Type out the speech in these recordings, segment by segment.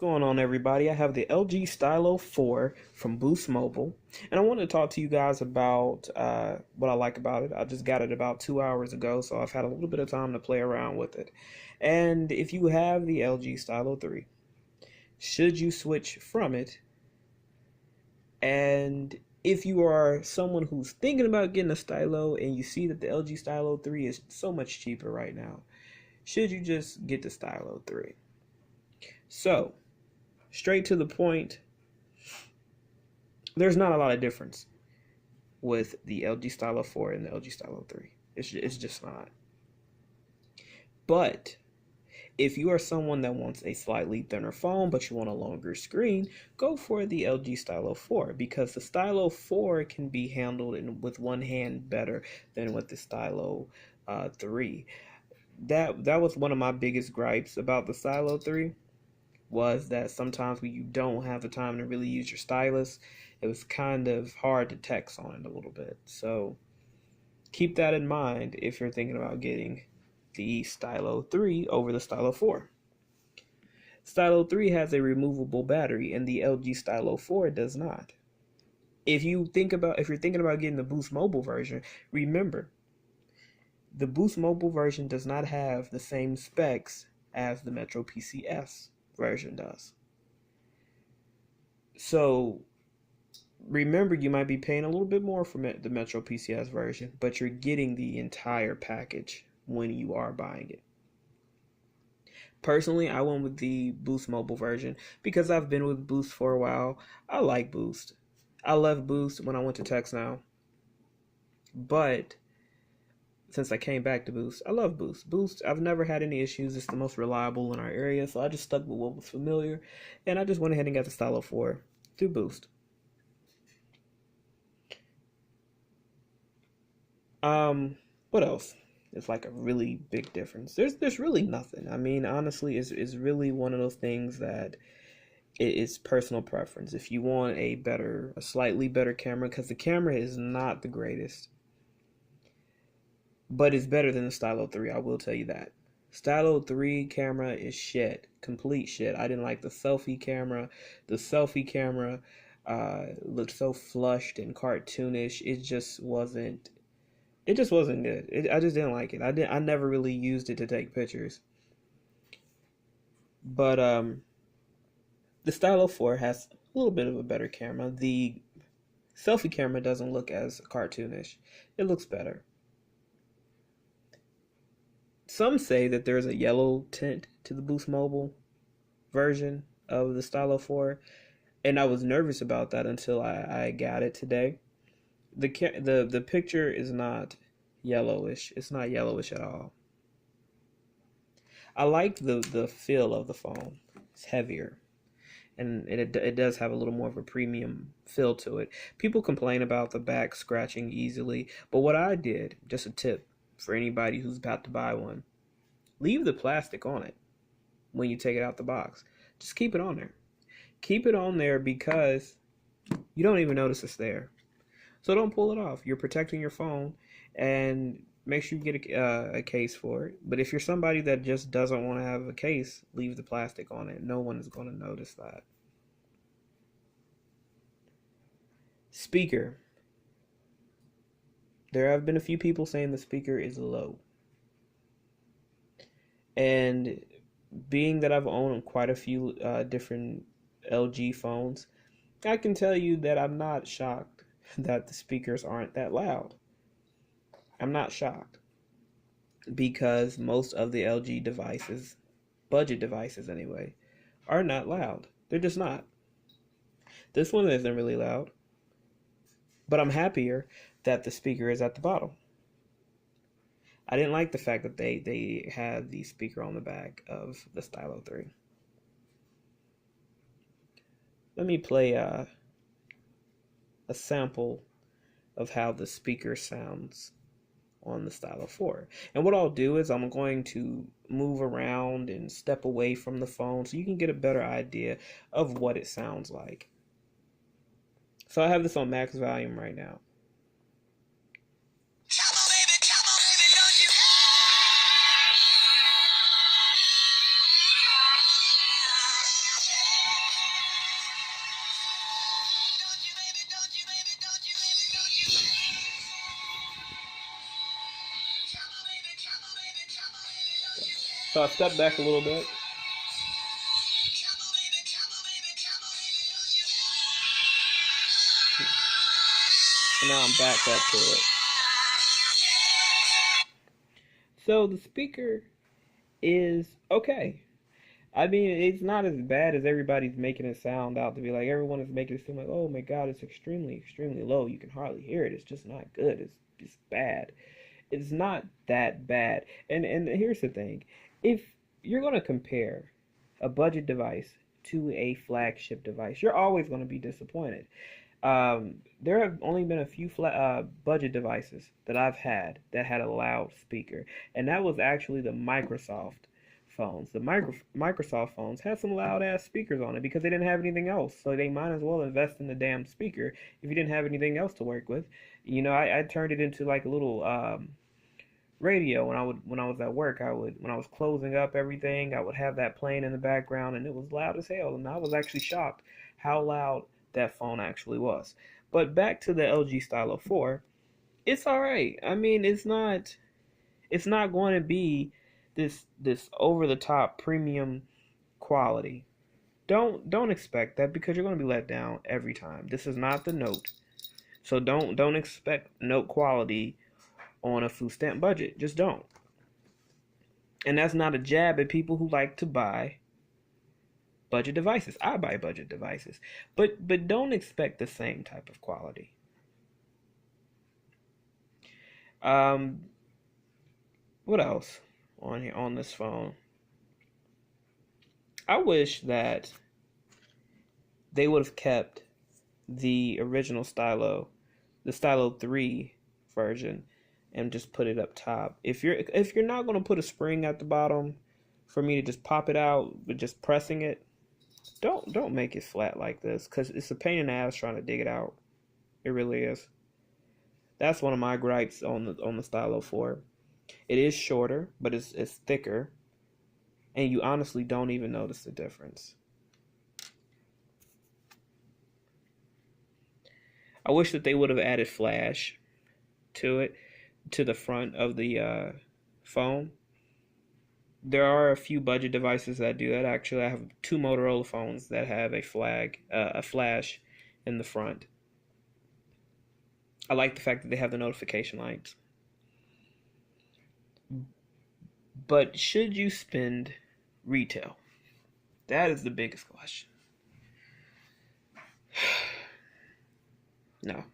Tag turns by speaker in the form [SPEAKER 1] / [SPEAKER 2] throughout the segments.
[SPEAKER 1] going on, everybody? I have the LG Stylo 4 from Boost Mobile, and I want to talk to you guys about what I like about it. I just got it about 2 hours ago, so I've had a little bit of time to play around with it. And if you have the LG Stylo 3, should you switch from it? And if you are someone who's thinking about getting a Stylo and you see that the LG Stylo 3 is so much cheaper right now, should you just get the Stylo 3? So, straight to the point, there's not a lot of difference with the LG Stylo 4 and the LG Stylo 3. It's just not. But if you are someone that wants a slightly thinner phone but you want a longer screen, go for the LG Stylo 4 because the Stylo 4 can be handled with one hand better than with the Stylo 3. That was one of my biggest gripes about the Stylo 3, was that sometimes when you don't have the time to really use your stylus, it was kind of hard to text on it a little bit. So keep that in mind if you're thinking about getting the Stylo 3 over the Stylo 4. Stylo 3 has a removable battery and the LG Stylo 4 does not. If you're thinking about getting the Boost Mobile version, remember the Boost Mobile version does not have the same specs as the Metro PCS version does. So remember, you might be paying a little bit more for the Metro PCS version, but you're getting the entire package when you are buying it. Personally, I went with the Boost Mobile version because I've been with Boost for a while. I like Boost. I left Boost when I went to TextNow, but since I came back to Boost, I love Boost. Boost, I've never had any issues. It's the most reliable in our area, so I just stuck with what was familiar, and I just went ahead and got the Stylo 4 through Boost. What else? It's like a really big difference. There's really nothing. I mean, honestly, it's really one of those things that it's personal preference. If you want a slightly better camera, because the camera is not the greatest, but it's better than the Stylo 3, I will tell you that. Stylo 3 camera is shit. Complete shit. I didn't like the selfie camera. The selfie camera looked so flushed and cartoonish. It just wasn't good. I just didn't like it. I never really used it to take pictures. But the Stylo 4 has a little bit of a better camera. The selfie camera doesn't look as cartoonish. It looks better. Some say that there's a yellow tint to the Boost Mobile version of the Stylo 4, and I was nervous about that until I got it today. The picture is not yellowish. It's not yellowish at all. I like the feel of the phone. It's heavier, and it does have a little more of a premium feel to it. People complain about the back scratching easily, but what I did, just a tip for anybody who's about to buy one, leave the plastic on it when you take it out the box. Just keep it on there. Keep it on there because you don't even notice it's there. So don't pull it off. You're protecting your phone, and make sure you get a case for it. But if you're somebody that just doesn't want to have a case, leave the plastic on it. No one is going to notice that. Speaker. There have been a few people saying the speaker is low. And being that I've owned quite a few different LG phones, I can tell you that I'm not shocked that the speakers aren't that loud. I'm not shocked because most of the LG devices, budget devices anyway, are not loud. They're just not. This one isn't really loud, but I'm happier that the speaker is at the bottom. I didn't like the fact that they had the speaker on the back of the Stylo 3. Let me play a sample of how the speaker sounds on the Stylo 4. And what I'll do is I'm going to move around and step away from the phone so you can get a better idea of what it sounds like. So I have this on max volume right now. So I stepped back a little bit. And now I'm back up to it. So the speaker is okay. I mean, it's not as bad as everybody's making it sound out to be. Like, everyone is making it seem like, oh my god, it's extremely, extremely low. You can hardly hear it. It's just not good. It's bad. It's not that bad. And here's the thing. If you're going to compare a budget device to a flagship device, you're always going to be disappointed. There have only been a few budget devices that I've had that had a loud speaker, and that was actually the Microsoft phones. The Microsoft phones had some loud ass speakers on it because they didn't have anything else, so they might as well invest in the damn speaker if you didn't have anything else to work with. You know, I turned it into like a little radio when I was at work. When I was closing up everything, I would have that playing in the background, and it was loud as hell. And I was actually shocked how loud that phone actually was. But back to the LG Stylo 4, it's all right. I mean, it's not going to be this over the top premium quality. Don't expect that, because you're going to be let down every time. This is not the Note. So don't expect Note quality on a food stamp budget. Just don't. And that's not a jab at people who like to buy budget devices. I buy budget devices. But don't expect the same type of quality. What else on here on this phone? I wish that they would have kept the original Stylo, the Stylo 3 version, and just put it up top. If you're not going to put a spring at the bottom for me to just pop it out with just pressing it, don't make it flat like this, because it's a pain in the ass trying to dig it out. It really is. That's one of my gripes on the Stylo 4. It is shorter, but it's thicker, and you honestly don't even notice the difference. I wish that they would have added flash to it, to the front of the phone. There are a few budget devices that do that. Actually, I have two Motorola phones that have a flash in the front. I like the fact that they have the notification lights. But should you spend retail? That is the biggest question. No.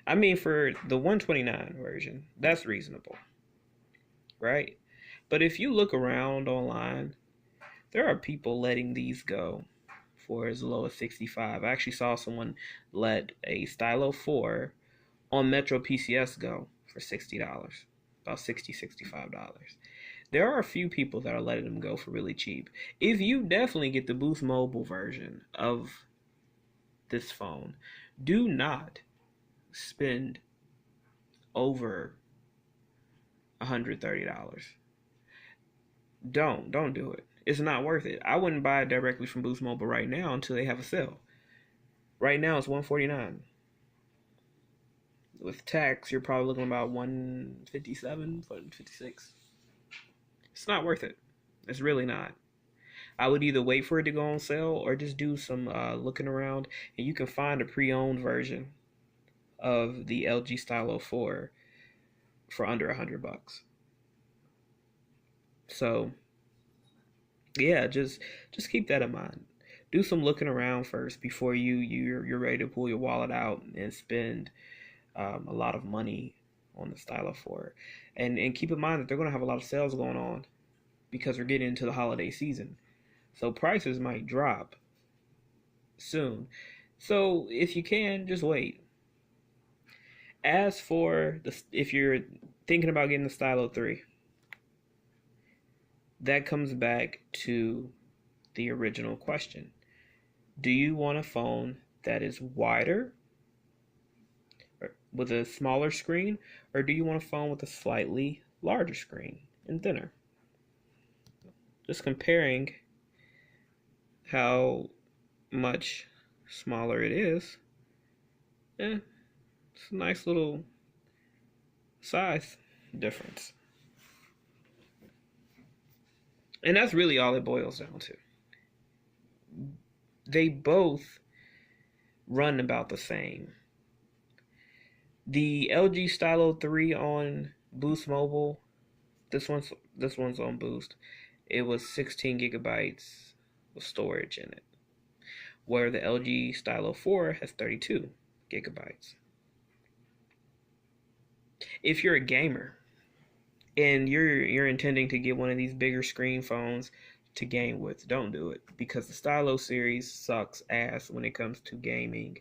[SPEAKER 1] I mean, for the 129 version, that's reasonable, right? But if you look around online, there are people letting these go for as low as 65. I actually saw someone let a Stylo 4 on Metro PCS go for $60, about $65. There are a few people that are letting them go for really cheap. If you definitely get the Boost Mobile version of this phone, do not spend over $130. Don't do it. It's not worth it. I wouldn't buy it directly from Boost Mobile right now until they have a sale. Right now it's $149. With tax, you're probably looking about $157, $156. It's not worth it. It's really not. I would either wait for it to go on sale or just do some looking around, and you can find a pre-owned version of the LG Stylo 4 for under $100. So yeah, just keep that in mind. Do some looking around first before you're ready to pull your wallet out and spend a lot of money on the Stylo 4. And keep in mind that they're going to have a lot of sales going on because we're getting into the holiday season. So prices might drop soon. So if you can, just wait. As for if you're thinking about getting the Stylo 3, that comes back to the original question. Do you want a phone that is wider with a smaller screen, or do you want a phone with a slightly larger screen and thinner? Just comparing how much smaller it is, it's a nice little size difference. And that's really all it boils down to. They both run about the same. The LG Stylo 3 on Boost Mobile, this one's on Boost. It was 16 gigabytes of storage in it, where the LG Stylo 4 has 32 gigabytes. If you're a gamer and you're intending to get one of these bigger screen phones to game with, don't do it, because the Stylo series sucks ass when it comes to gaming.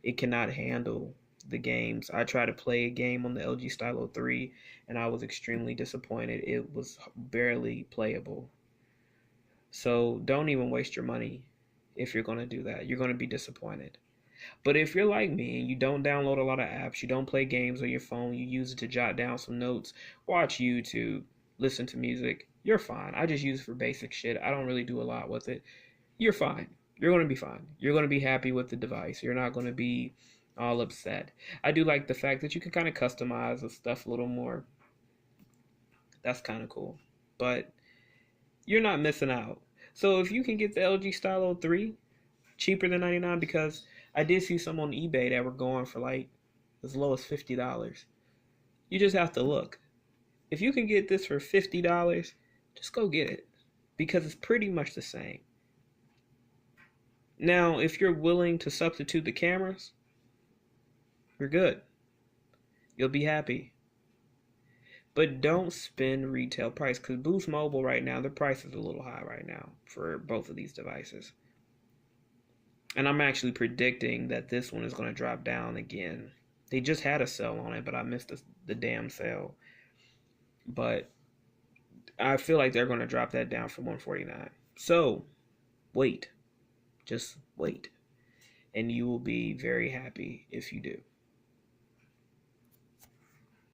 [SPEAKER 1] It cannot handle the games. I tried to play a game on the LG Stylo 3 and I was extremely disappointed. It was barely playable. So don't even waste your money if you're going to do that. You're going to be disappointed. But if you're like me and you don't download a lot of apps, you don't play games on your phone, you use it to jot down some notes, watch YouTube, listen to music, you're fine. I just use it for basic shit. I don't really do a lot with it. You're fine. You're going to be fine. You're going to be happy with the device. You're not going to be all upset. I do like the fact that you can kind of customize the stuff a little more. That's kind of cool. But you're not missing out. So if you can get the LG Stylo 3 cheaper than 99, because I did see some on eBay that were going for like as low as $50. You just have to look. If you can get this for $50, just go get it, because it's pretty much the same. Now, if you're willing to substitute the cameras, you're good. You'll be happy. But don't spend retail price, because Boost Mobile right now, the price is a little high right now for both of these devices. And I'm actually predicting that this one is going to drop down again. They just had a sale on it, but I missed the damn sale. But I feel like they're going to drop that down from $149. So wait. Just wait. And you will be very happy if you do.